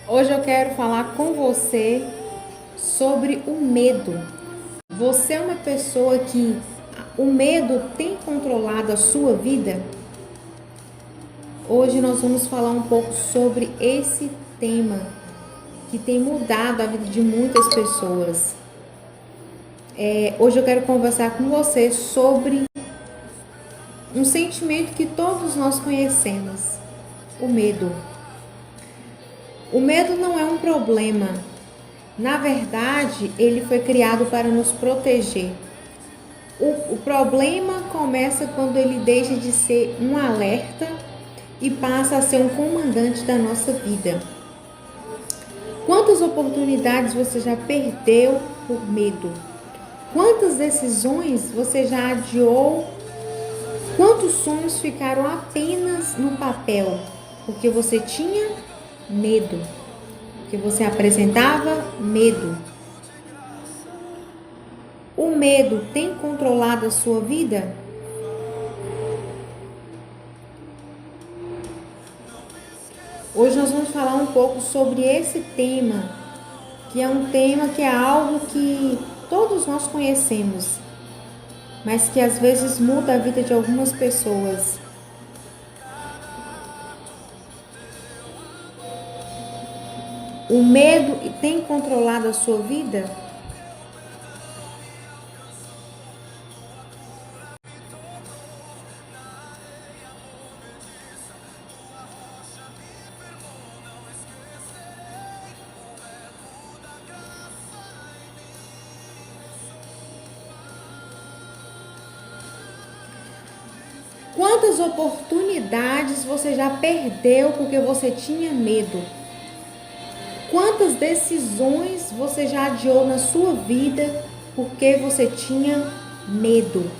Hoje eu quero falar com você sobre o medo. Você é uma pessoa que o medo tem controlado a sua vida? Hoje nós vamos falar um pouco sobre esse tema que tem mudado a vida de muitas pessoas. Hoje eu quero conversar com você sobre um sentimento que todos nós conhecemos: o medo. O medo não é um problema. Na verdade, ele foi criado para nos proteger. O problema começa quando ele deixa de ser um alerta e passa a ser um comandante da nossa vida. Quantas oportunidades você já perdeu por medo? Quantas decisões você já adiou? Quantos sonhos ficaram apenas no papel porque você tinha medo? Porque você apresentava medo? O medo tem controlado a sua vida? Hoje nós vamos falar um pouco sobre esse tema, que é algo que todos nós conhecemos, mas que às vezes muda a vida de algumas pessoas. O medo tem controlado a sua vida? Quantas oportunidades você já perdeu porque você tinha medo? Quantas decisões você já adiou na sua vida porque você tinha medo?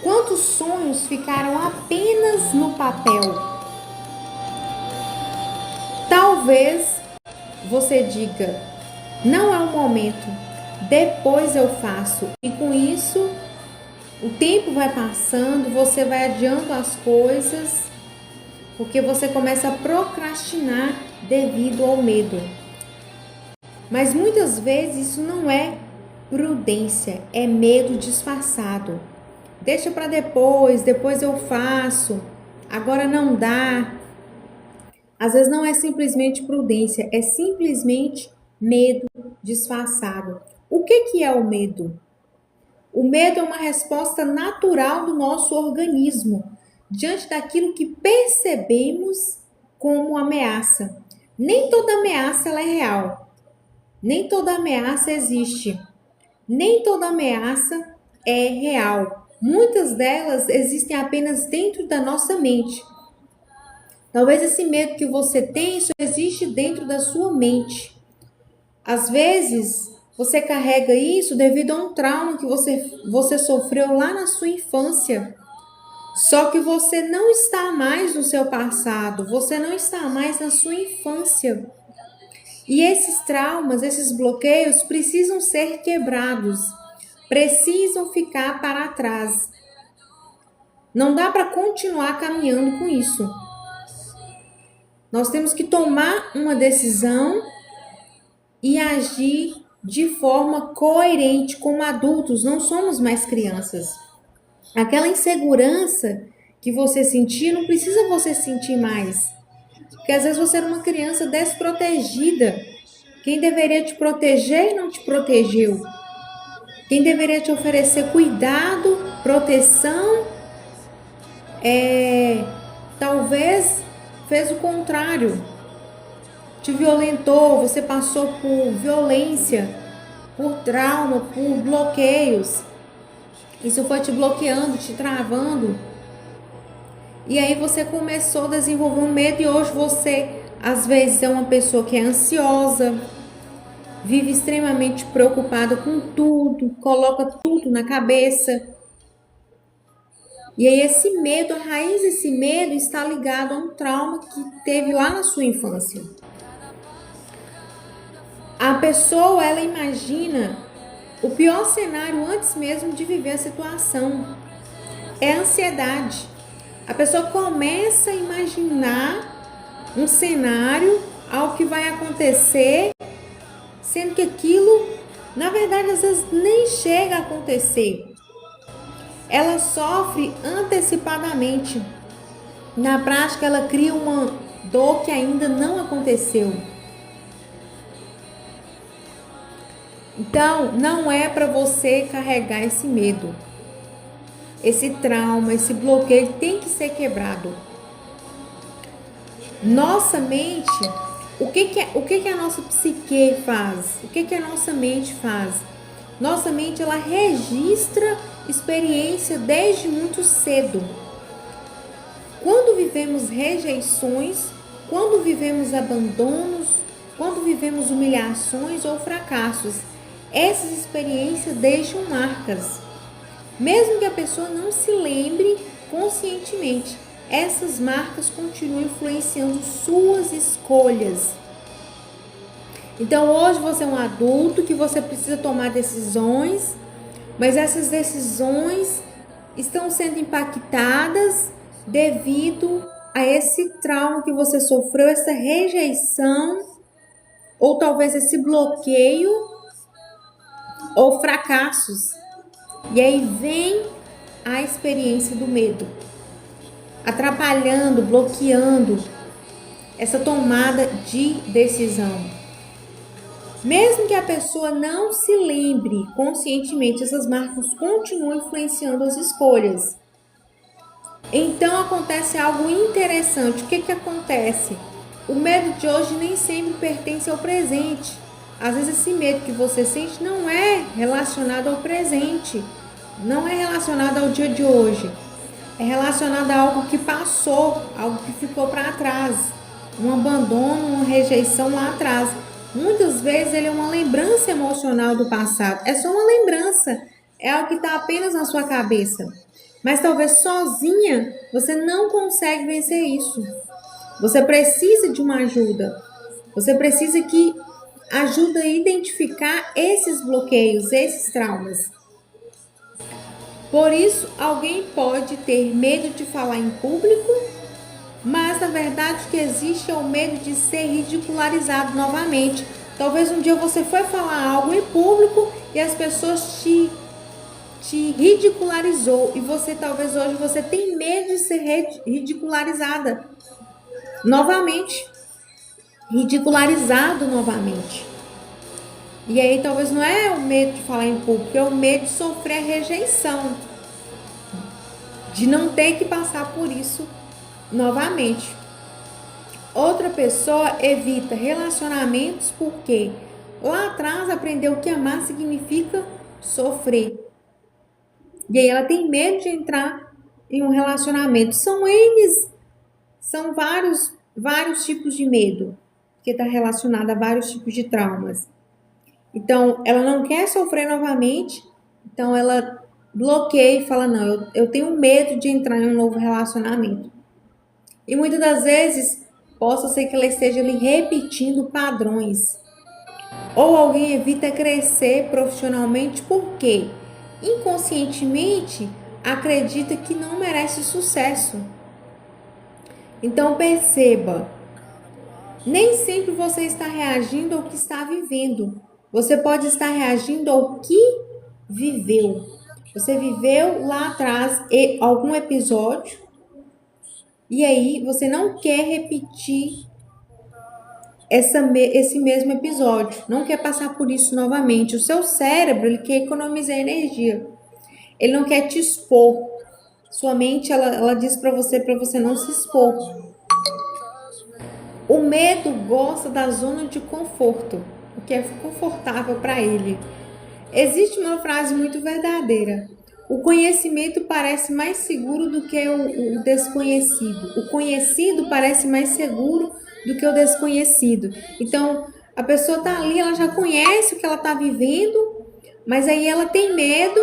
Quantos sonhos ficaram apenas no papel? Talvez você diga: não é o momento, depois eu faço. E com isso, o tempo vai passando, você vai adiando as coisas, porque você começa a procrastinar devido ao medo. Mas muitas vezes isso não é prudência, é medo disfarçado. Deixa para depois eu faço, agora não dá. Às vezes não é simplesmente prudência, é simplesmente medo disfarçado. O que é o medo? O medo é uma resposta natural do nosso organismo diante daquilo que percebemos como ameaça. Nem toda ameaça ela é real. Nem toda ameaça existe. Nem toda ameaça é real. Muitas delas existem apenas dentro da nossa mente. Talvez esse medo que você tem só existe dentro da sua mente. Às vezes, você carrega isso devido a um trauma que você sofreu lá na sua infância. Só que você não está mais no seu passado, você não está mais na sua infância. E esses traumas, esses bloqueios precisam ser quebrados, precisam ficar para trás. Não dá para continuar caminhando com isso. Nós temos que tomar uma decisão e agir de forma coerente como adultos, não somos mais crianças. Aquela insegurança que você sentia, não precisa você sentir mais. Porque às vezes você era uma criança desprotegida. Quem deveria te proteger não te protegeu. Quem deveria te oferecer cuidado, proteção, talvez fez o contrário. Te violentou, você passou por violência, por trauma, por bloqueios. Isso foi te bloqueando, te travando. E aí você começou a desenvolver um medo e hoje você, às vezes, é uma pessoa que é ansiosa, vive extremamente preocupada com tudo, coloca tudo na cabeça. E aí esse medo, a raiz desse medo está ligado a um trauma que teve lá na sua infância. A pessoa, ela imagina o pior cenário antes mesmo de viver a situação. É a ansiedade. A pessoa começa a imaginar um cenário algo que vai acontecer, sendo que aquilo, na verdade, às vezes nem chega a acontecer. Ela sofre antecipadamente. Na prática, ela cria uma dor que ainda não aconteceu. Então, não é para você carregar esse medo. Esse trauma, esse bloqueio tem que ser quebrado. Nossa mente, o que a nossa psique faz? O que a nossa mente faz? Nossa mente, ela registra experiência desde muito cedo. Quando vivemos rejeições, quando vivemos abandonos, quando vivemos humilhações ou fracassos, essas experiências deixam marcas. Mesmo que a pessoa não se lembre conscientemente, essas marcas continuam influenciando suas escolhas. Então hoje você é um adulto que você precisa tomar decisões, mas essas decisões estão sendo impactadas devido a esse trauma que você sofreu, essa rejeição, ou talvez esse bloqueio ou fracassos. E aí vem a experiência do medo, atrapalhando, bloqueando essa tomada de decisão. Mesmo que a pessoa não se lembre conscientemente, essas marcas continuam influenciando as escolhas. Então acontece algo interessante. O que acontece? O medo de hoje nem sempre pertence ao presente. Às vezes esse medo que você sente não é relacionado ao presente, não é relacionado ao dia de hoje. É relacionado a algo que passou, algo que ficou para trás, um abandono, uma rejeição lá atrás. Muitas vezes ele é uma lembrança emocional do passado. É só uma lembrança, é algo que está apenas na sua cabeça. Mas talvez sozinha você não consegue vencer isso. Você precisa de uma ajuda. Você precisa que ajude a identificar esses bloqueios, esses traumas. Por isso, alguém pode ter medo de falar em público, mas na verdade o que existe é o medo de ser ridicularizado novamente. Talvez um dia você foi falar algo em público e as pessoas te ridicularizou e você talvez hoje você tem medo de ser ridicularizada novamente, ridicularizado novamente. E aí talvez não é o medo de falar em público, é o medo de sofrer a rejeição, de não ter que passar por isso novamente. Outra pessoa evita relacionamentos porque lá atrás aprendeu que amar significa sofrer. E aí ela tem medo de entrar em um relacionamento. São vários tipos de medo que está relacionado a vários tipos de traumas. Então, ela não quer sofrer novamente, então ela bloqueia e fala, não, eu tenho medo de entrar em um novo relacionamento. E muitas das vezes, possa ser que ela esteja ali repetindo padrões. Ou alguém evita crescer profissionalmente porque inconscientemente acredita que não merece sucesso. Então perceba, nem sempre você está reagindo ao que está vivendo. Você pode estar reagindo ao que viveu. Você viveu lá atrás algum episódio e aí você não quer repetir esse mesmo episódio. Não quer passar por isso novamente. O seu cérebro ele quer economizar energia. Ele não quer te expor. Sua mente ela diz para você não se expor. O medo gosta da zona de conforto, o que é confortável para ele. Existe uma frase muito verdadeira. O conhecimento parece mais seguro do que o desconhecido. O conhecido parece mais seguro do que o desconhecido. Então, a pessoa está ali, ela já conhece o que ela está vivendo, mas aí ela tem medo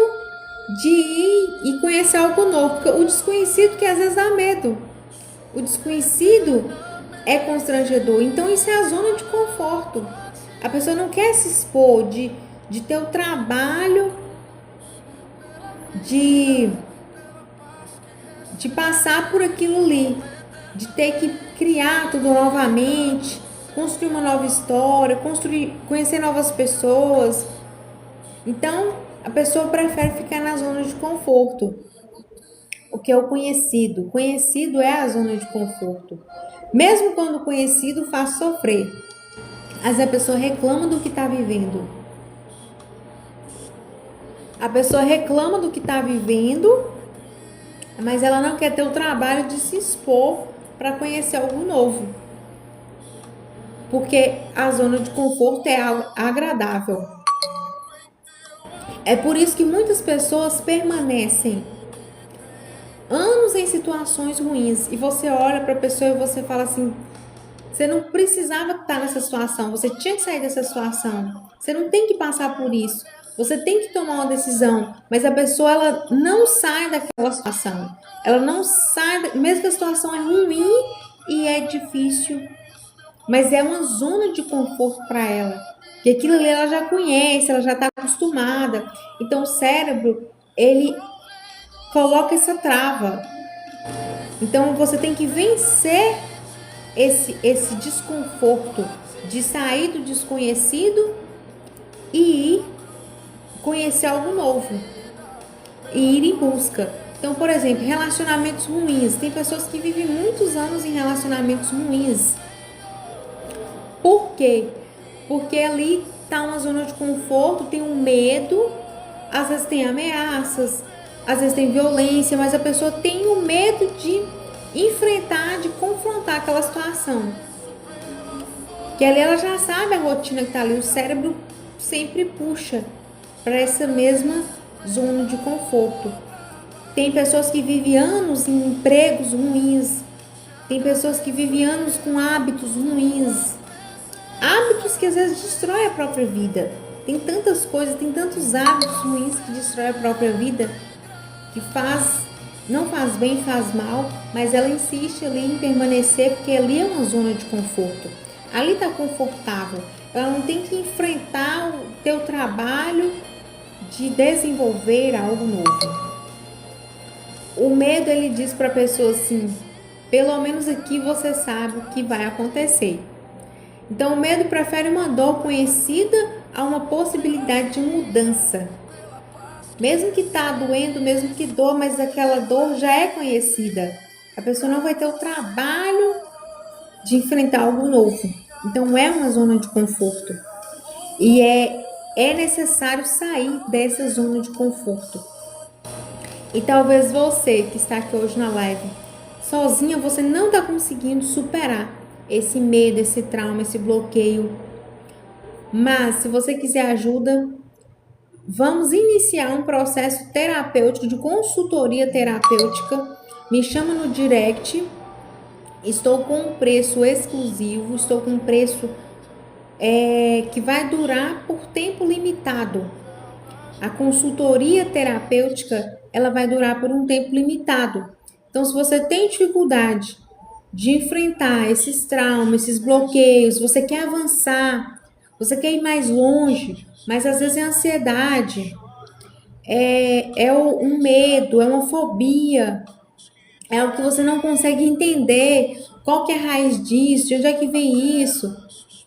de ir e conhecer algo novo. Porque o desconhecido que às vezes dá medo. O desconhecido é constrangedor. Então isso é a zona de conforto. A pessoa não quer se expor de ter o trabalho de passar por aquilo ali, de ter que criar tudo novamente, construir uma nova história, conhecer novas pessoas. Então, a pessoa prefere ficar na zona de conforto. O que é o conhecido? Conhecido é a zona de conforto. Mesmo quando o conhecido faz sofrer. Mas a pessoa reclama do que está vivendo. A pessoa reclama do que está vivendo, mas ela não quer ter o trabalho de se expor para conhecer algo novo. Porque a zona de conforto é algo agradável. É por isso que muitas pessoas permanecem anos em situações ruins. E você olha para a pessoa e você fala assim: você não precisava estar nessa situação, você tinha que sair dessa situação. Você não tem que passar por isso. Você tem que tomar uma decisão, mas a pessoa ela não sai daquela situação. Ela não sai, mesmo que a situação é ruim e é difícil, mas é uma zona de conforto para ela. E aquilo ali ela já conhece, ela já está acostumada. Então o cérebro, ele coloca essa trava. Então você tem que vencer esse desconforto de sair do desconhecido e ir conhecer algo novo e ir em busca. Então, por exemplo, relacionamentos ruins. Tem pessoas que vivem muitos anos em relacionamentos ruins. Por quê? Porque ali está uma zona de conforto, tem um medo, às vezes tem ameaças, às vezes tem violência, mas a pessoa tem o medo de enfrentar, de confrontar aquela situação. Que ali ela já sabe a rotina que está ali, o cérebro sempre puxa para essa mesma zona de conforto. Tem pessoas que vivem anos em empregos ruins, tem pessoas que vivem anos com hábitos ruins, hábitos que às vezes destroem a própria vida. Tem tantas coisas, tem tantos hábitos ruins que destroem a própria vida, que não faz bem, faz mal, mas ela insiste ali em permanecer porque ali é uma zona de conforto. Ali está confortável. Ela não tem que enfrentar o teu trabalho de desenvolver algo novo. O medo, ele diz para a pessoa assim: pelo menos aqui você sabe o que vai acontecer. Então o medo prefere uma dor conhecida a uma possibilidade de mudança. Mesmo que tá doendo, mesmo que dor, mas aquela dor já é conhecida. A pessoa não vai ter o trabalho de enfrentar algo novo. Então é uma zona de conforto. E é necessário sair dessa zona de conforto. E talvez você que está aqui hoje na live, sozinha você não está conseguindo superar esse medo, esse trauma, esse bloqueio. Mas se você quiser ajuda, vamos iniciar um processo terapêutico de consultoria terapêutica. Me chama no direct. Estou com um preço exclusivo, estou com um preço que vai durar por tempo limitado. A consultoria terapêutica, ela vai durar por um tempo limitado. Então, se você tem dificuldade de enfrentar esses traumas, esses bloqueios, você quer avançar, você quer ir mais longe, mas às vezes é ansiedade, um medo, é uma fobia, é algo que você não consegue entender qual que é a raiz disso, de onde é que vem isso.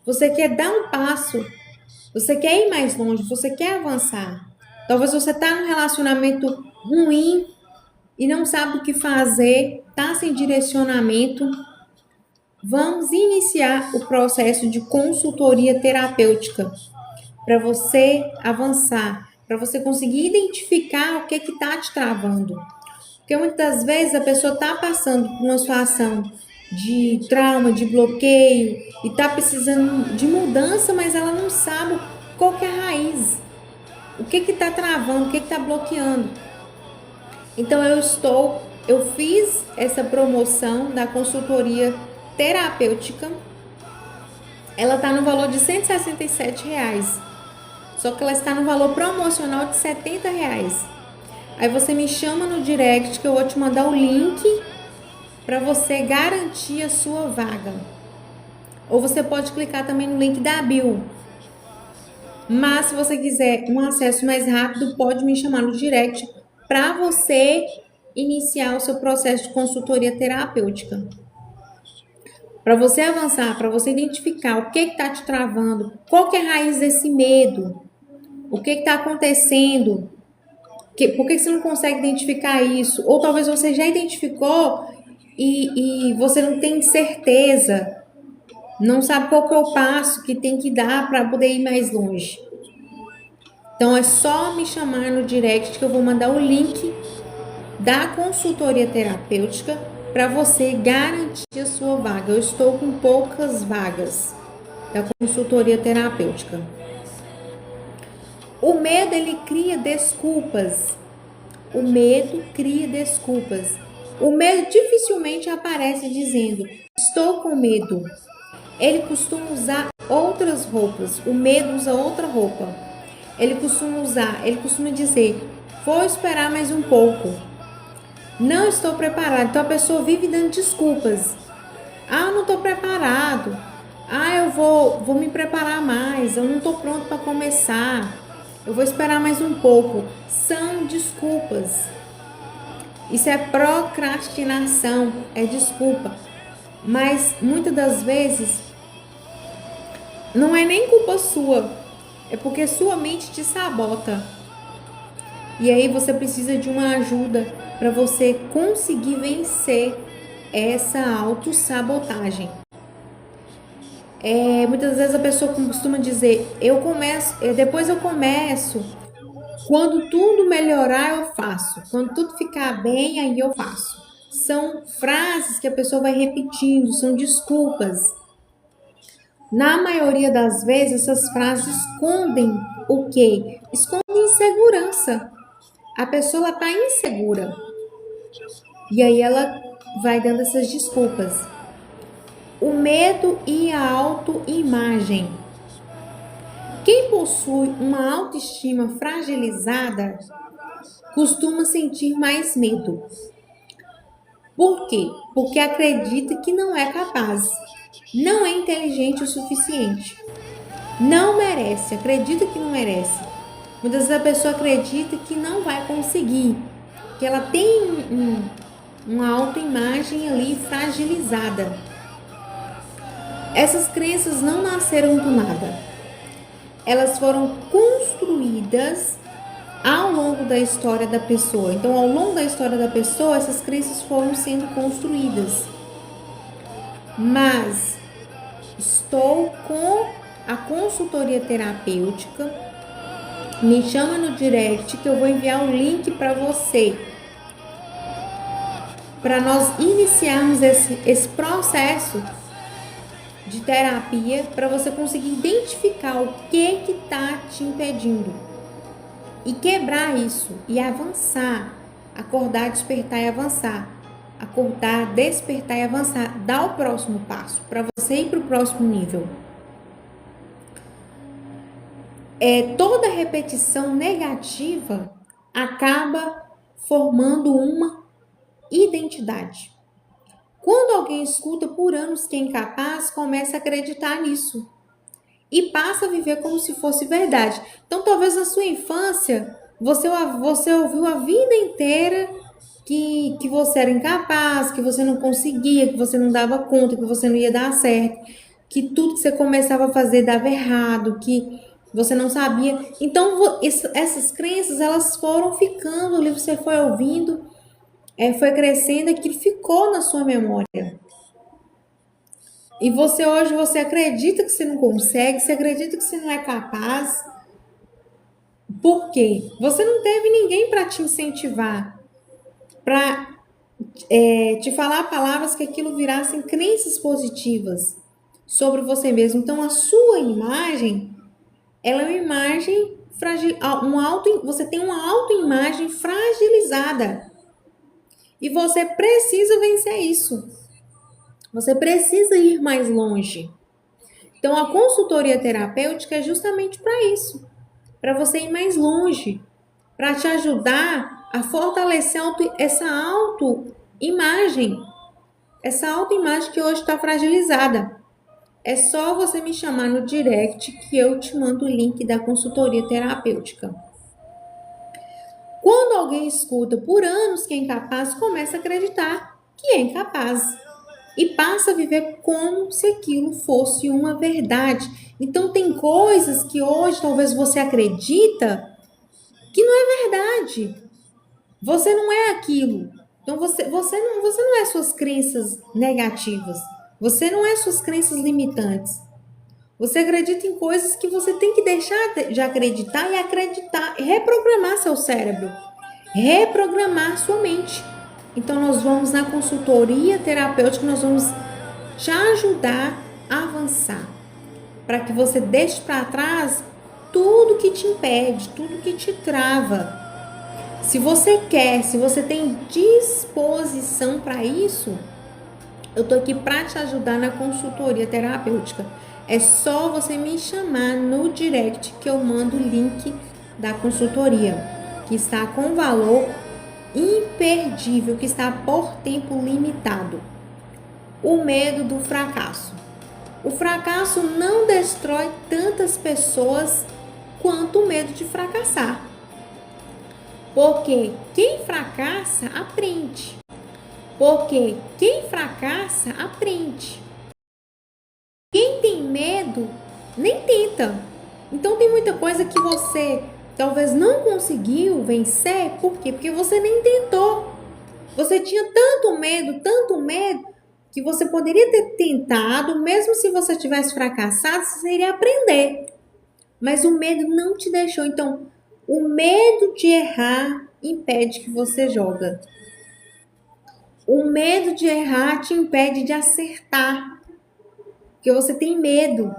Você quer dar um passo, você quer ir mais longe, você quer avançar. Talvez você está num relacionamento ruim e não sabe o que fazer, está sem direcionamento. Vamos iniciar o processo de consultoria terapêutica para você avançar, para você conseguir identificar o que está te travando. Porque muitas vezes a pessoa está passando por uma situação de trauma, de bloqueio e está precisando de mudança, mas ela não sabe qual que é a raiz. O que está travando, o que está bloqueando. Então eu fiz essa promoção da consultoria terapêutica. Ela está no valor de R$167. Só que ela está no valor promocional de R$70. Aí você me chama no direct que eu vou te mandar o link para você garantir a sua vaga. Ou você pode clicar também no link da bio. Mas se você quiser um acesso mais rápido, pode me chamar no direct para você iniciar o seu processo de consultoria terapêutica. para você avançar, para você identificar o que está te travando, qual que é a raiz desse medo, o que está acontecendo, por que você não consegue identificar isso? Ou talvez você já identificou e você não tem certeza, não sabe qual que é o passo que tem que dar para poder ir mais longe. Então é só me chamar no direct que eu vou mandar o link da consultoria terapêutica para você garantir a sua vaga. Eu estou com poucas vagas da consultoria terapêutica. O medo, ele cria desculpas. O medo cria desculpas. O medo dificilmente aparece dizendo, estou com medo. Ele costuma usar outras roupas. O medo usa outra roupa. Ele costuma dizer, vou esperar mais um pouco. Não estou preparado. Então a pessoa vive dando desculpas. Ah, eu não estou preparado. Ah, eu vou me preparar mais. Eu não estou pronto para começar. Eu vou esperar mais um pouco. São desculpas. Isso é procrastinação, é desculpa. Mas muitas das vezes não é nem culpa sua. É porque sua mente te sabota. E aí você precisa de uma ajuda para você conseguir vencer essa autossabotagem. Muitas vezes a pessoa costuma dizer, depois eu começo, quando tudo melhorar eu faço, quando tudo ficar bem aí eu faço. São frases que a pessoa vai repetindo, são desculpas. Na maioria das vezes essas frases escondem o quê? Escondem insegurança. A pessoa está insegura. E aí ela vai dando essas desculpas. O medo e a autoimagem. Quem possui uma autoestima fragilizada costuma sentir mais medo. Por quê? Porque acredita que não é capaz, não é inteligente o suficiente, não merece, acredita que não merece. Muitas vezes a pessoa acredita que não vai conseguir, que ela tem uma autoimagem ali fragilizada. Essas crenças não nasceram do nada. Elas foram construídas ao longo da história da pessoa. Então, ao longo da história da pessoa, essas crenças foram sendo construídas. Mas estou com a consultoria terapêutica. Me chama no direct que eu vou enviar o link para você. Para nós iniciarmos esse processo de terapia, para você conseguir identificar o que está te impedindo e quebrar isso e avançar, acordar, despertar e avançar, acordar, despertar e avançar, dar o próximo passo para você ir para o próximo nível. Toda repetição negativa acaba formando uma identidade. Quando alguém escuta por anos que é incapaz, começa a acreditar nisso e passa a viver como se fosse verdade. Então, talvez na sua infância, você ouviu a vida inteira que você era incapaz, que você não conseguia, que você não dava conta, que você não ia dar certo, que tudo que você começava a fazer dava errado, que você não sabia. Então, essas crenças, elas foram ficando ali, você foi ouvindo, foi crescendo, aquilo ficou na sua memória. E hoje você acredita que você não consegue, você acredita que você não é capaz. Por quê? Você não teve ninguém para te incentivar, para te falar palavras que aquilo virassem crenças positivas sobre você mesmo. Então, a sua imagem, ela é uma imagem você tem uma autoimagem fragilizada. E você precisa vencer isso. Você precisa ir mais longe. Então, a consultoria terapêutica é justamente para isso. Para você ir mais longe. Para te ajudar a fortalecer essa autoimagem. Essa autoimagem que hoje está fragilizada. É só você me chamar no direct que eu te mando o link da consultoria terapêutica. Quando alguém escuta por anos que é incapaz, começa a acreditar que é incapaz. e passa a viver como se aquilo fosse uma verdade. Então tem coisas que hoje talvez você acredita que não é verdade. Você não é aquilo. Então você não é suas crenças negativas. Você não é suas crenças limitantes. Você acredita em coisas que você tem que deixar de acreditar e acreditar, reprogramar seu cérebro, reprogramar sua mente. Então nós vamos na consultoria terapêutica, nós vamos te ajudar a avançar, para que você deixe para trás tudo que te impede, tudo que te trava. Se você quer, se você tem disposição para isso, eu tô aqui para te ajudar na consultoria terapêutica. É só você me chamar no direct que eu mando o link da consultoria, que está com valor imperdível, que está por tempo limitado. O medo do fracasso. O fracasso não destrói tantas pessoas quanto o medo de fracassar. Porque quem fracassa, aprende. Porque quem fracassa, aprende. Quem tem medo, nem tenta. Então tem muita coisa que você talvez não conseguiu vencer. Por quê? Porque você nem tentou. Você tinha tanto medo, que você poderia ter tentado, mesmo se você tivesse fracassado, você iria aprender. Mas o medo não te deixou. Então, o medo de errar impede que você joga. O medo de errar te impede de acertar. Porque você tem medo.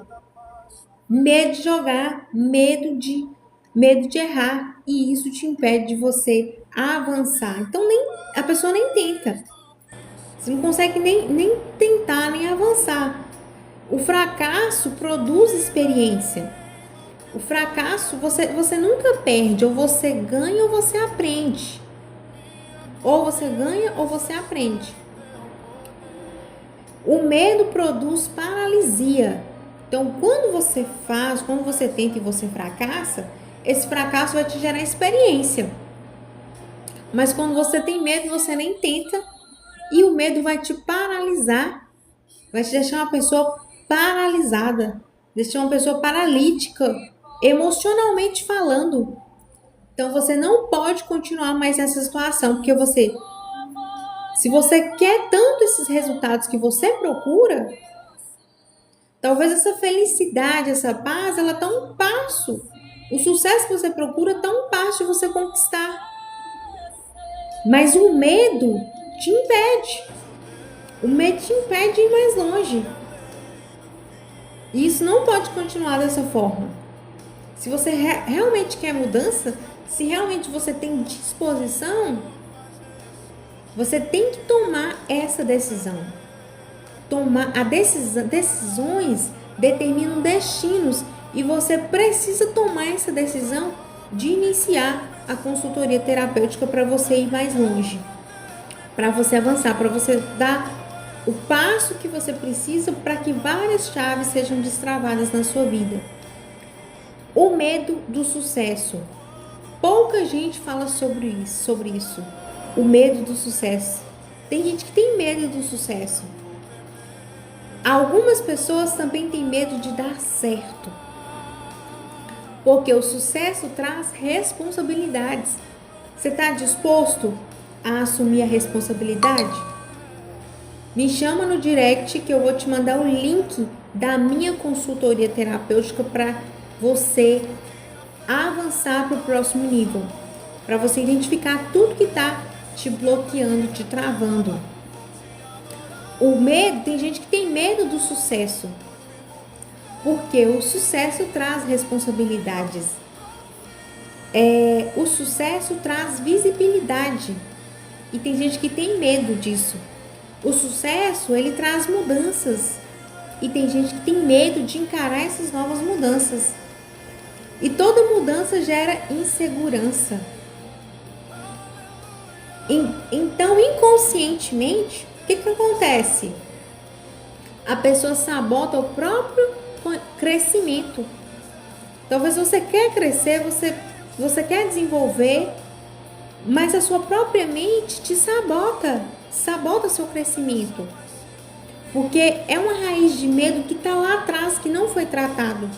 Medo de jogar, medo de errar. E isso te impede de você avançar. Então, a pessoa nem tenta. Você não consegue nem tentar, nem avançar. O fracasso produz experiência. O fracasso, você nunca perde. Ou você ganha ou você aprende. Ou você ganha ou você aprende. O medo produz paralisia. Então, quando você tenta e você fracassa, esse fracasso vai te gerar experiência. Mas quando você tem medo, você nem tenta e o medo vai te paralisar. Vai te deixar uma pessoa paralisada, deixar uma pessoa paralítica, emocionalmente falando. Então, você não pode continuar mais nessa situação, porque se você quer tanto esses resultados que você procura, talvez essa felicidade, essa paz, ela está um passo. O sucesso que você procura está um passo de você conquistar. Mas o medo te impede. O medo te impede de ir mais longe. E isso não pode continuar dessa forma. Se você realmente quer mudança, se realmente você tem disposição, você tem que tomar essa decisão. Decisões determinam destinos e você precisa tomar essa decisão de iniciar a consultoria terapêutica para você ir mais longe, para você avançar, para você dar o passo que você precisa para que várias chaves sejam destravadas na sua vida. O medo do sucesso. Pouca gente fala sobre isso. O medo do sucesso. Tem gente que tem medo do sucesso. Algumas pessoas também têm medo de dar certo. Porque o sucesso traz responsabilidades. Você está disposto a assumir a responsabilidade? Me chama no direct que eu vou te mandar o link da minha consultoria terapêutica para você avançar para o próximo nível. Para você identificar tudo que está te bloqueando, te travando. O medo, tem gente que tem medo do sucesso. Porque o sucesso traz responsabilidades. O sucesso traz visibilidade. E tem gente que tem medo disso. O sucesso, ele traz mudanças. E tem gente que tem medo de encarar essas novas mudanças. E toda mudança gera insegurança. Então, inconscientemente, o que acontece? A pessoa sabota o próprio crescimento. Talvez você quer crescer, você quer desenvolver, mas a sua própria mente te sabota seu crescimento. Porque é uma raiz de medo que está lá atrás, que não foi tratado.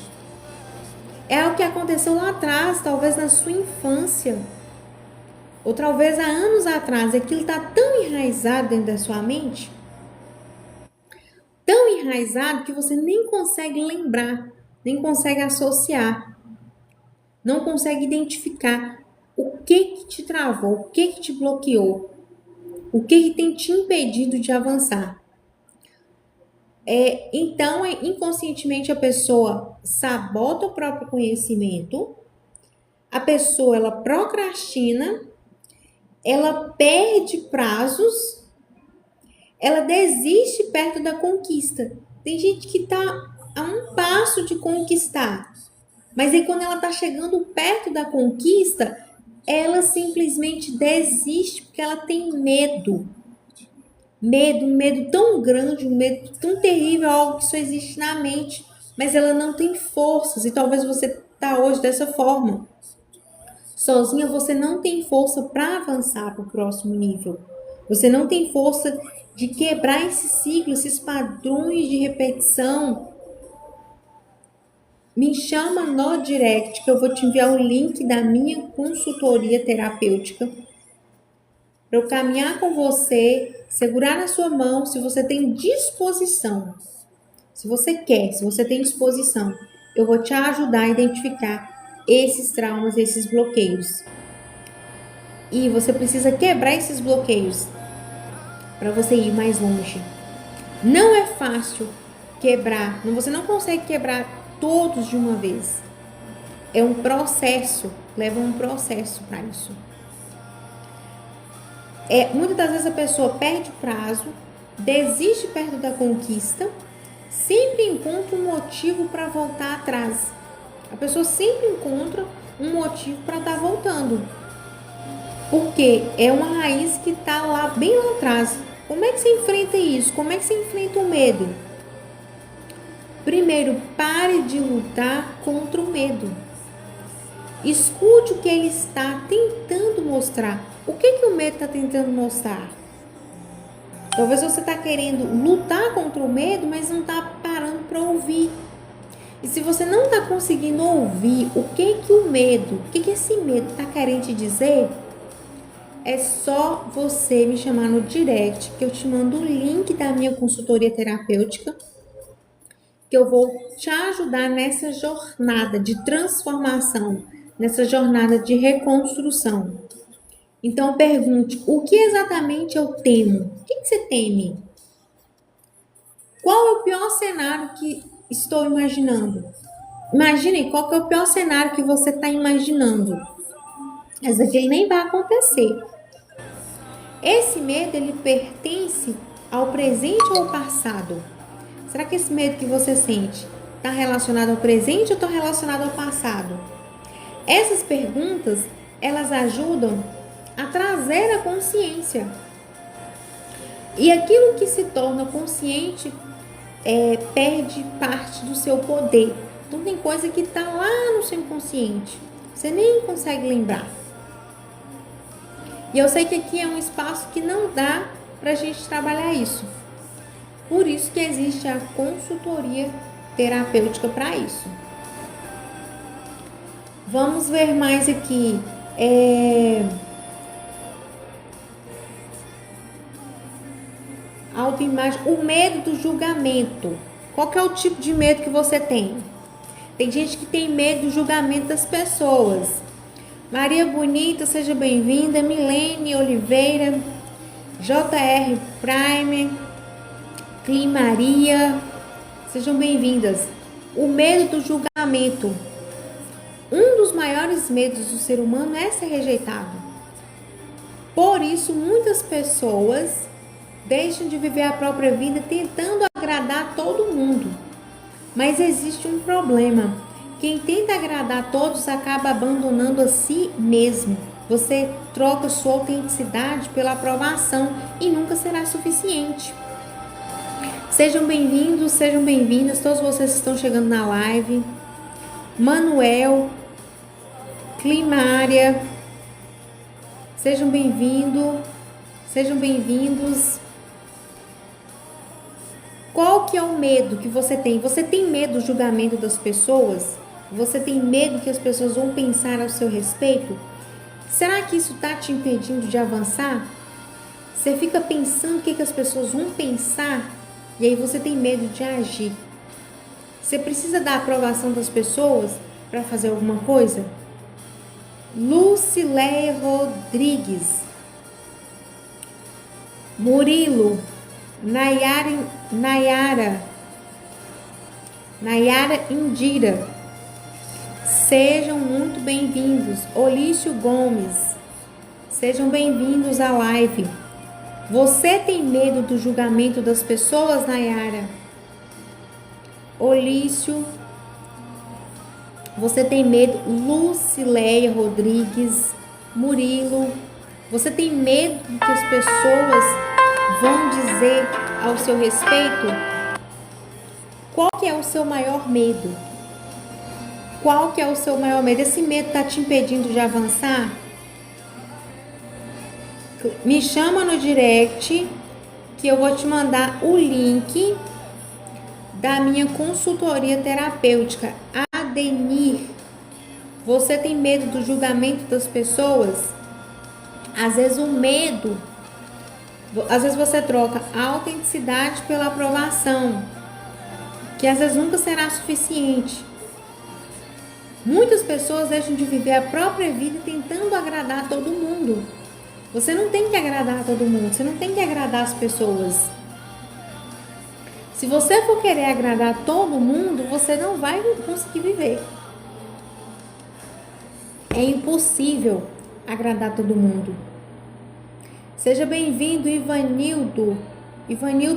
É o que aconteceu lá atrás, talvez na sua infância, ou talvez há anos atrás. Aquilo está tão enraizado dentro da sua mente, tão enraizado que você nem consegue lembrar, nem consegue associar, não consegue identificar o que te travou, o que te bloqueou, o que tem te impedido de avançar. Então, inconscientemente, a pessoa sabota o próprio conhecimento, a pessoa ela procrastina, ela perde prazos, ela desiste perto da conquista. Tem gente que está a um passo de conquistar, mas aí quando ela está chegando perto da conquista, ela simplesmente desiste porque ela tem medo. Um medo tão grande, um medo tão terrível, algo que só existe na mente, mas ela não tem forças. E talvez você está hoje dessa forma. Sozinha você não tem força para avançar para o próximo nível. Você não tem força de quebrar esse ciclo, esses padrões de repetição. Me chama no direct que eu vou te enviar o link da minha consultoria terapêutica para eu caminhar com você, segurar na sua mão, se você tem disposição. Se você quer, se você tem disposição, eu vou te ajudar a identificar esses traumas, esses bloqueios. E você precisa quebrar esses bloqueios para você ir mais longe. Não é fácil quebrar, você não consegue quebrar todos de uma vez. É um processo, leva um processo para isso. Muitas das vezes a pessoa perde o prazo, desiste perto da conquista, sempre encontra um motivo para voltar atrás. A pessoa sempre encontra um motivo para estar voltando. Porque é uma raiz que está lá, bem lá atrás. Como é que você enfrenta isso? Como é que você enfrenta o medo? Primeiro, pare de lutar contra o medo. Escute o que ele está tentando mostrar. O que o medo está tentando mostrar? Talvez você está querendo lutar contra o medo, mas não está parando para ouvir. E se você não está conseguindo ouvir o que o medo, o que esse medo está querendo te dizer, é só você me chamar no direct, que eu te mando o link da minha consultoria terapêutica, que eu vou te ajudar nessa jornada de transformação, nessa jornada de reconstrução. Então pergunte, o que exatamente eu temo? O que você teme? Qual é o pior cenário que estou imaginando? Imagine qual que é o pior cenário que você está imaginando. Mas aquele nem vai acontecer. Esse medo, ele pertence ao presente ou ao passado? Será que esse medo que você sente está relacionado ao presente ou está relacionado ao passado? Essas perguntas, elas ajudam a trazer a consciência. E aquilo que se torna consciente perde parte do seu poder. Então tem coisa que está lá no seu inconsciente. Você nem consegue lembrar. E eu sei que aqui é um espaço que não dá para a gente trabalhar isso. Por isso que existe a consultoria terapêutica para isso. Vamos ver mais aqui. Autoimagem, o medo do julgamento. Qual que é o tipo de medo que você tem? Tem gente que tem medo do julgamento das pessoas. Maria Bonita, seja bem-vinda. Milene Oliveira, JR Prime, Clim Maria, sejam bem-vindas. O medo do julgamento. Um dos maiores medos do ser humano é ser rejeitado. Por isso, muitas pessoas deixam de viver a própria vida tentando agradar todo mundo. Mas existe um problema. Quem tenta agradar a todos acaba abandonando a si mesmo. Você troca sua autenticidade pela aprovação e nunca será suficiente. Sejam bem-vindos, sejam bem-vindas, todos vocês que estão chegando na live. Manuel, Climária, sejam bem-vindos, sejam bem-vindos. Qual que é o medo que você tem? Você tem medo do julgamento das pessoas? Você tem medo que as pessoas vão pensar ao seu respeito? Será que isso está te impedindo de avançar? Você fica pensando o que as pessoas vão pensar e aí você tem medo de agir. Você precisa da aprovação das pessoas para fazer alguma coisa? Lucileia Rodrigues, Murilo, Nayara Indira, sejam muito bem-vindos. Olício Gomes, sejam bem-vindos à live. Você tem medo do julgamento das pessoas, Nayara? Olício, você tem medo? Lucileia Rodrigues, Murilo, você tem medo do que as pessoas vão dizer ao seu respeito? Qual que é o seu maior medo? Qual que é o seu maior medo? Esse medo está te impedindo de avançar? Me chama no direct que eu vou te mandar o link da minha consultoria terapêutica. Adenir, você tem medo do julgamento das pessoas? Às vezes o medo, às vezes você troca a autenticidade pela aprovação, que às vezes nunca será suficiente. Muitas pessoas deixam de viver a própria vida tentando agradar todo mundo. Você não tem que agradar todo mundo, você não tem que agradar as pessoas. Se você for querer agradar todo mundo, você não vai conseguir viver. É impossível agradar todo mundo. Seja bem-vindo, Ivanildo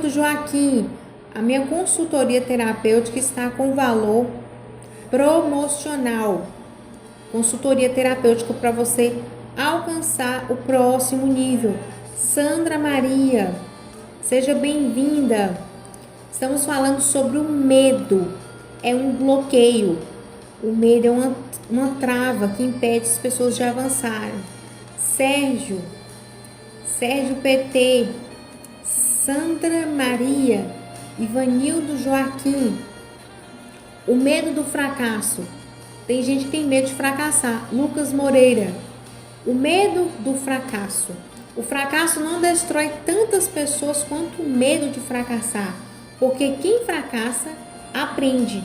Joaquim. A minha consultoria terapêutica está com valor promocional. Consultoria terapêutica para você alcançar o próximo nível. Sandra Maria, seja bem-vinda. Estamos falando sobre o medo. É um bloqueio. O medo é uma trava que impede as pessoas de avançarem. Sérgio PT, Sandra Maria, Ivanildo Joaquim. O medo do fracasso. Tem gente que tem medo de fracassar. Lucas Moreira. O medo do fracasso. O fracasso não destrói tantas pessoas quanto o medo de fracassar. Porque quem fracassa, aprende.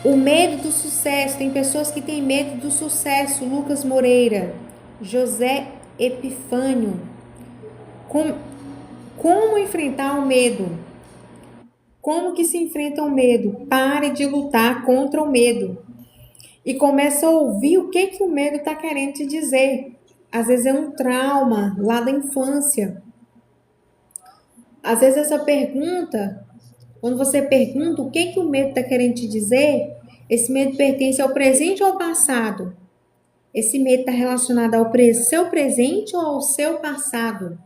O medo do sucesso. Tem pessoas que têm medo do sucesso. Lucas Moreira. José Epifânio. Como enfrentar o medo? Como que se enfrenta o medo? Pare de lutar contra o medo. E comece a ouvir o que o medo está querendo te dizer. Às vezes é um trauma lá da infância. Às vezes essa pergunta, quando você pergunta o que o medo está querendo te dizer, esse medo pertence ao presente ou ao passado? Esse medo está relacionado ao seu presente ou ao seu passado?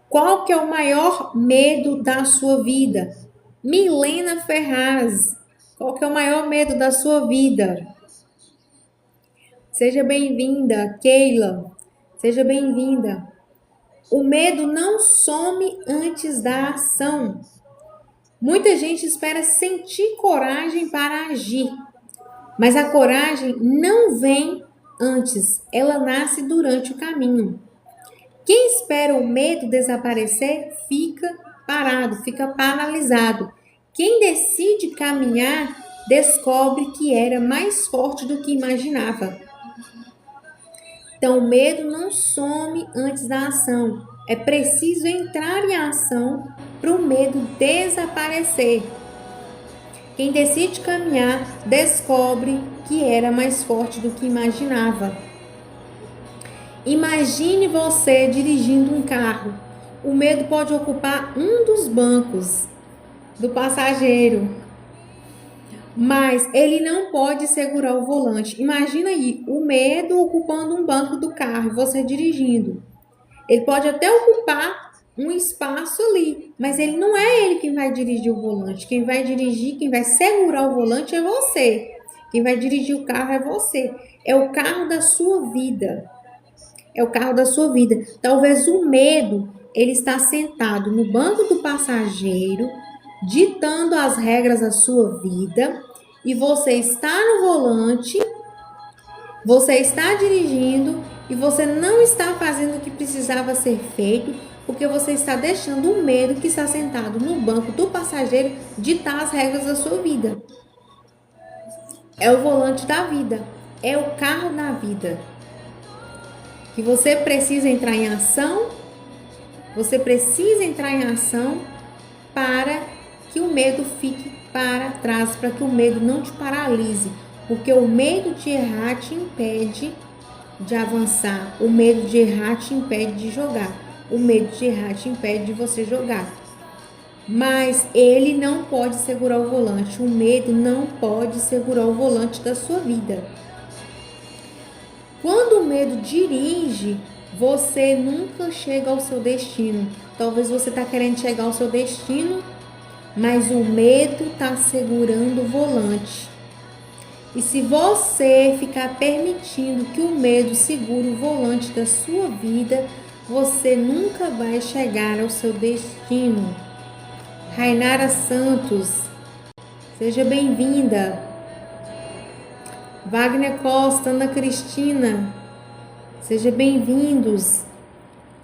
Qual que é o maior medo da sua vida? Milena Ferraz, qual que é o maior medo da sua vida? Seja bem-vinda, Keila. Seja bem-vinda. O medo não some antes da ação. Muita gente espera sentir coragem para agir, mas a coragem não vem antes, ela nasce durante o caminho. Quem espera o medo desaparecer fica parado, fica paralisado. Quem decide caminhar descobre que era mais forte do que imaginava. Então, o medo não some antes da ação. É preciso entrar em ação para o medo desaparecer. Quem decide caminhar descobre que era mais forte do que imaginava. Imagine você dirigindo um carro. O medo pode ocupar um dos bancos do passageiro, mas ele não pode segurar o volante. Imagina aí, o medo ocupando um banco do carro, você dirigindo. Ele pode até ocupar um espaço ali, mas ele não é ele quem vai dirigir o volante. Quem vai dirigir, quem vai segurar o volante é você. Quem vai dirigir o carro é você. É o carro da sua vida. É o carro da sua vida. Talvez o medo ele está sentado no banco do passageiro, ditando as regras da sua vida, e você está no volante, você está dirigindo e você não está fazendo o que precisava ser feito, porque você está deixando o medo que está sentado no banco do passageiro ditar as regras da sua vida. É o volante da vida, é o carro da vida. Que você precisa entrar em ação, você precisa entrar em ação para que o medo fique para trás, para que o medo não te paralise, porque o medo de errar te impede de avançar, o medo de errar te impede de jogar, o medo de errar te impede de você jogar. Mas ele não pode segurar o volante, o medo não pode segurar o volante da sua vida. Quando o medo dirige, você nunca chega ao seu destino. Talvez você está querendo chegar ao seu destino, mas o medo está segurando o volante. E se você ficar permitindo que o medo segure o volante da sua vida, você nunca vai chegar ao seu destino. Rainara Santos, seja bem-vinda. Wagner Costa, Ana Cristina, sejam bem-vindos.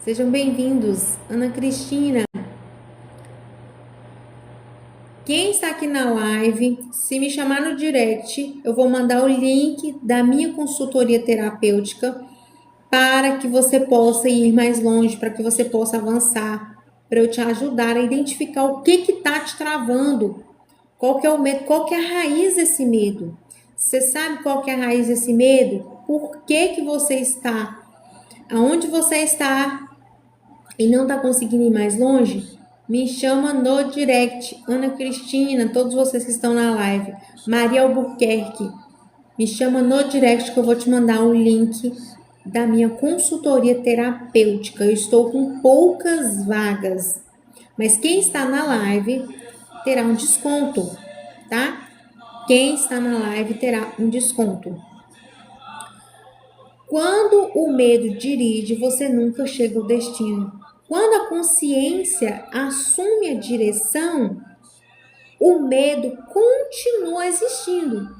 Sejam bem-vindos, Ana Cristina. Quem está aqui na live, se me chamar no direct, eu vou mandar o link da minha consultoria terapêutica para que você possa ir mais longe, para que você possa avançar, para eu te ajudar a identificar o que está te travando, qual que é o medo, qual que é a raiz desse medo. Você sabe qual que é a raiz desse medo? Por que você está aonde você está e não está conseguindo ir mais longe? Me chama no direct, Ana Cristina, todos vocês que estão na live, Maria Albuquerque, me chama no direct que eu vou te mandar o link da minha consultoria terapêutica. Eu estou com poucas vagas, mas quem está na live terá um desconto, tá? Quem está na live terá um desconto. Quando o medo dirige, você nunca chega ao destino. Quando a consciência assume a direção, o medo continua existindo.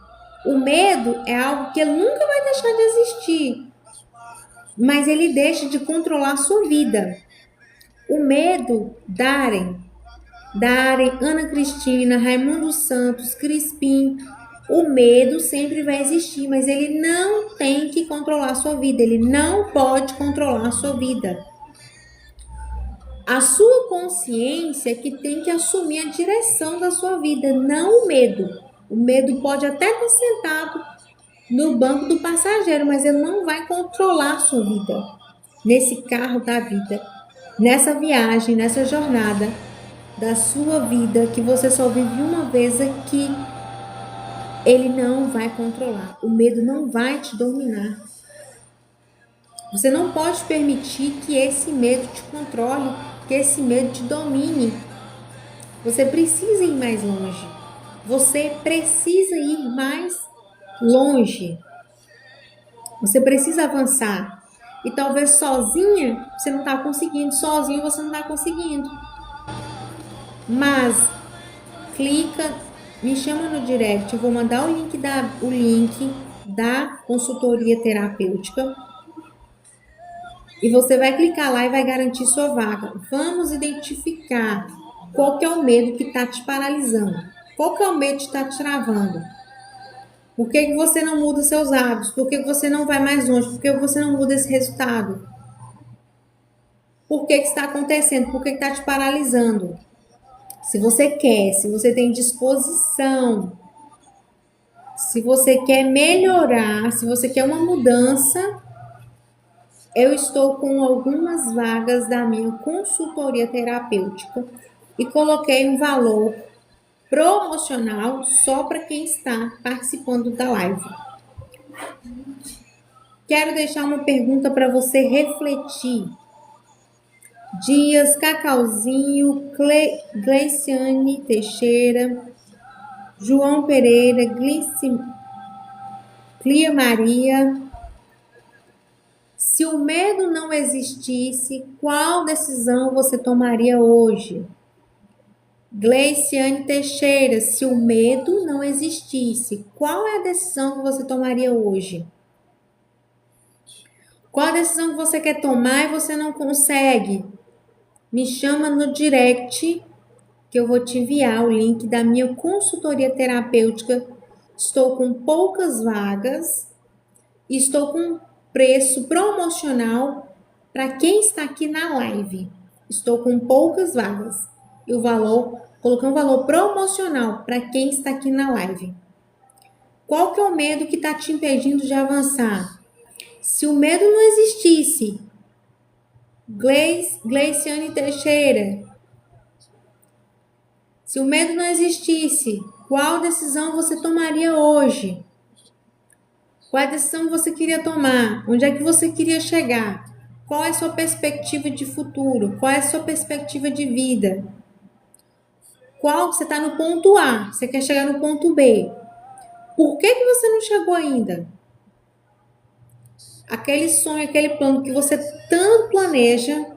O medo é algo que ele nunca vai deixar de existir, mas ele deixa de controlar a sua vida. O medo, Darem, Ana Cristina, Raimundo Santos, Crispim, o medo sempre vai existir, mas ele não tem que controlar a sua vida, ele não pode controlar a sua vida. A sua consciência que tem que assumir a direção da sua vida, não o medo. O medo pode até estar sentado no banco do passageiro, mas ele não vai controlar a sua vida. Nesse carro da vida, nessa viagem, nessa jornada da sua vida, que você só vive uma vez aqui, ele não vai controlar. O medo não vai te dominar. Você não pode permitir que esse medo te controle, que esse medo te domine. Você precisa ir mais longe. Você precisa ir mais longe. Você precisa avançar. E talvez sozinha você não está conseguindo, sozinho você não está conseguindo. Mas clica, me chama no direct, eu vou mandar o link da consultoria terapêutica. E você vai clicar lá e vai garantir sua vaga. Vamos identificar qual que é o medo que está te paralisando. Qual que é o medo que está te travando? Por que você não muda seus hábitos? Por que você não vai mais longe? Por que você não muda esse resultado? Por que está acontecendo? Por que está te paralisando? Se você quer, se você tem disposição, se você quer melhorar, se você quer uma mudança, eu estou com algumas vagas da minha consultoria terapêutica e coloquei um valor promocional só para quem está participando da live. Quero deixar uma pergunta para você refletir. Dias, Cacauzinho, Gleiciane Teixeira, João Pereira, Clia Maria, Se o medo não existisse, qual decisão você tomaria hoje? Gleiciane Teixeira, se o medo não existisse, qual é a decisão que você tomaria hoje? Qual a decisão que você quer tomar e você não consegue? Me chama no direct que eu vou te enviar o link da minha consultoria terapêutica. Estou com poucas vagas, estou com preço promocional para quem está aqui na live. Estou com poucas vagas. E o valor, coloquei um valor promocional para quem está aqui na live. Qual que é o medo que está te impedindo de avançar? Se o medo não existisse, Gleiciane Teixeira, se o medo não existisse, qual decisão você tomaria hoje? Qual é a decisão que você queria tomar? Onde é que você queria chegar? Qual é a sua perspectiva de futuro? Qual é a sua perspectiva de vida? Qual você está no ponto A, você quer chegar no ponto B. Por que você não chegou ainda? Aquele sonho, aquele plano que você tanto planeja,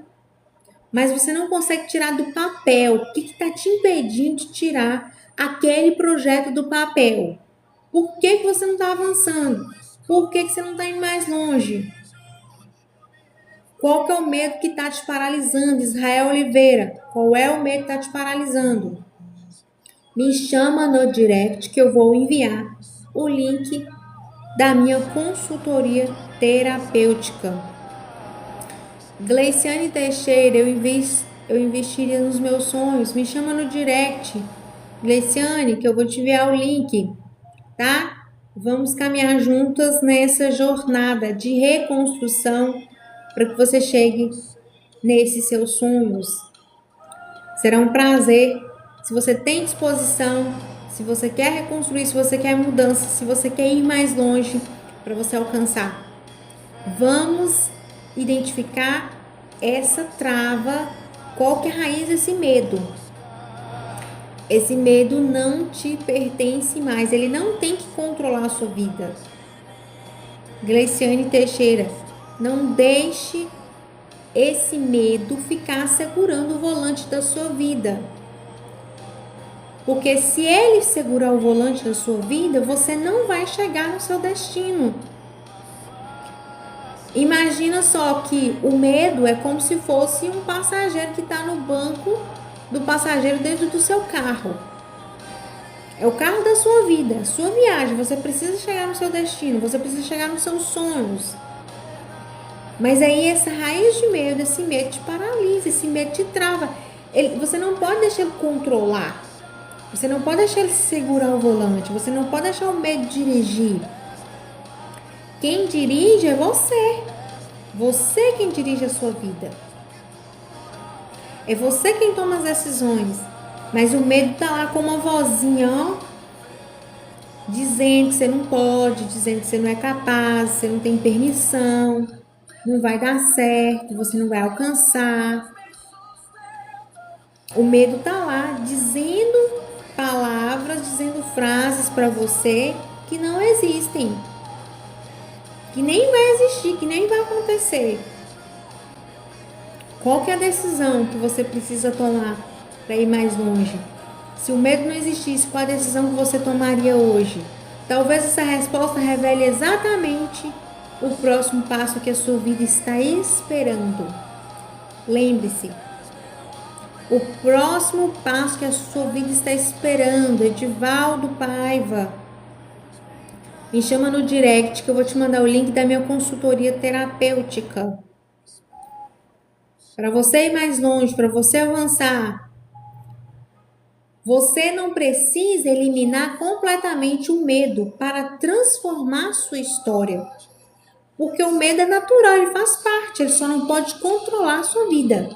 mas você não consegue tirar do papel. O que está te impedindo de tirar aquele projeto do papel? Por que você não está avançando? Por que você não está indo mais longe? Qual que é o medo que está te paralisando, Israel Oliveira? Qual é o medo que está te paralisando? Me chama no direct que eu vou enviar o link da minha consultoria terapêutica. Gleiciane Teixeira, eu investiria nos meus sonhos. Me chama no direct, Gleiciane, que eu vou te enviar o link, tá? Vamos caminhar juntas nessa jornada de reconstrução para que você chegue nesses seus sonhos. Será um prazer. Se você tem disposição, se você quer reconstruir, se você quer mudança, se você quer ir mais longe para você alcançar. Vamos identificar essa trava, qual que é a raiz desse medo. Esse medo não te pertence mais, ele não tem que controlar a sua vida. Gleiciane Teixeira, não deixe esse medo ficar segurando o volante da sua vida. Porque se ele segurar o volante da sua vida, você não vai chegar no seu destino. Imagina só que o medo é como se fosse um passageiro que está no banco do passageiro dentro do seu carro. É o carro da sua vida, sua viagem. Você precisa chegar no seu destino, você precisa chegar nos seus sonhos. Mas aí essa raiz de medo, esse medo te paralisa, esse medo te trava. Você não pode deixar ele controlar. Você não pode deixar ele segurar o volante. Você não pode deixar o medo dirigir. Quem dirige é você. Você quem dirige a sua vida. É você quem toma as decisões. Mas o medo tá lá com uma vozinha, ó, dizendo que você não pode, dizendo que você não é capaz, você não tem permissão, não vai dar certo, você não vai alcançar. O medo tá lá dizendo palavras, dizendo frases para você que não existem, que nem vai existir, que nem vai acontecer. Qual que é a decisão que você precisa tomar para ir mais longe? Se o medo não existisse, qual a decisão que você tomaria hoje? Talvez essa resposta revele exatamente o próximo passo que a sua vida está esperando. Lembre-se, o próximo passo que a sua vida está esperando. Edivaldo Paiva, me chama no direct que eu vou te mandar o link da minha consultoria terapêutica. Para você ir mais longe, para você avançar. Você não precisa eliminar completamente o medo para transformar sua história. Porque o medo é natural, ele faz parte, ele só não pode controlar a sua vida.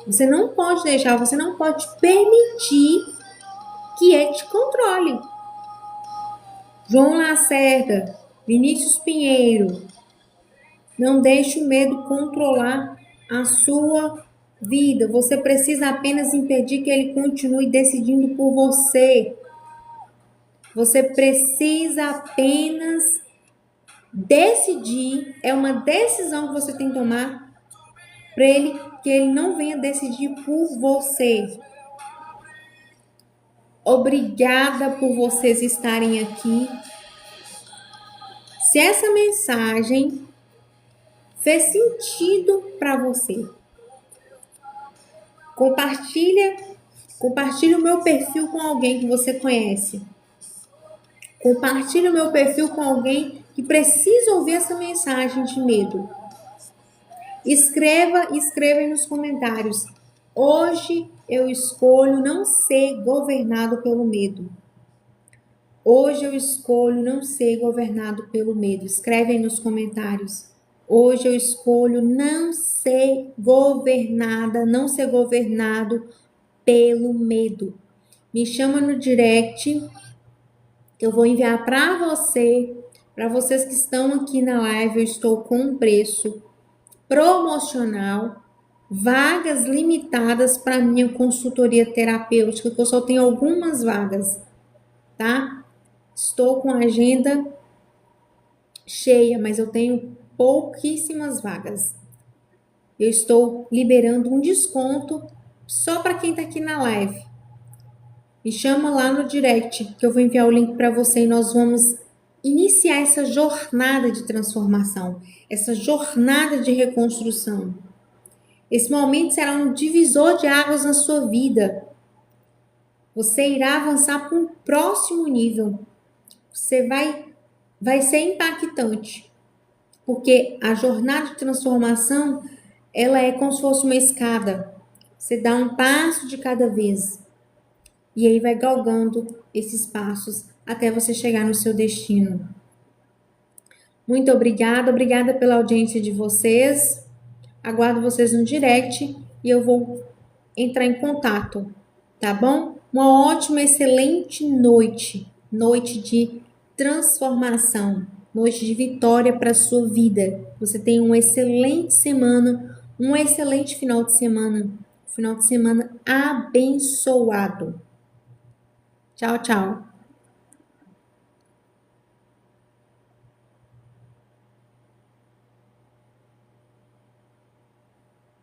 Você não pode deixar, você não pode permitir que ele te controle. João Lacerda, Vinícius Pinheiro, não deixe o medo controlar a sua vida. Você precisa apenas impedir que ele continue decidindo por você. Você precisa apenas Decidir é uma decisão que você tem que tomar para que ele não venha decidir por você. Obrigada por vocês estarem aqui. Se essa mensagem fez sentido para você, compartilha o meu perfil com alguém que você conhece. Compartilhe o meu perfil com alguém que precisa ouvir essa mensagem de medo. Escreva aí nos comentários. Hoje eu escolho não ser governado pelo medo. Hoje eu escolho não ser governado pelo medo. Escreve aí nos comentários. Hoje eu escolho não ser governado pelo medo. Me chama no direct. Eu vou enviar para vocês que estão aqui na live, eu estou com um preço promocional, vagas limitadas para minha consultoria terapêutica, que eu só tenho algumas vagas, tá? Estou com a agenda cheia, mas eu tenho pouquíssimas vagas. Eu estou liberando um desconto só para quem está aqui na live. Me chama lá no direct, que eu vou enviar o link para você e nós vamos iniciar essa jornada de transformação, essa jornada de reconstrução. Esse momento será um divisor de águas na sua vida. Você irá avançar para um próximo nível. Você vai ser impactante, porque a jornada de transformação, ela é como se fosse uma escada. Você dá um passo de cada vez. E aí vai galgando esses passos até você chegar no seu destino. Muito obrigada pela audiência de vocês. Aguardo vocês no direct e eu vou entrar em contato, tá bom? Uma ótima, excelente noite de transformação, noite de vitória para a sua vida. Você tem uma excelente semana, um excelente final de semana abençoado. Tchau, tchau.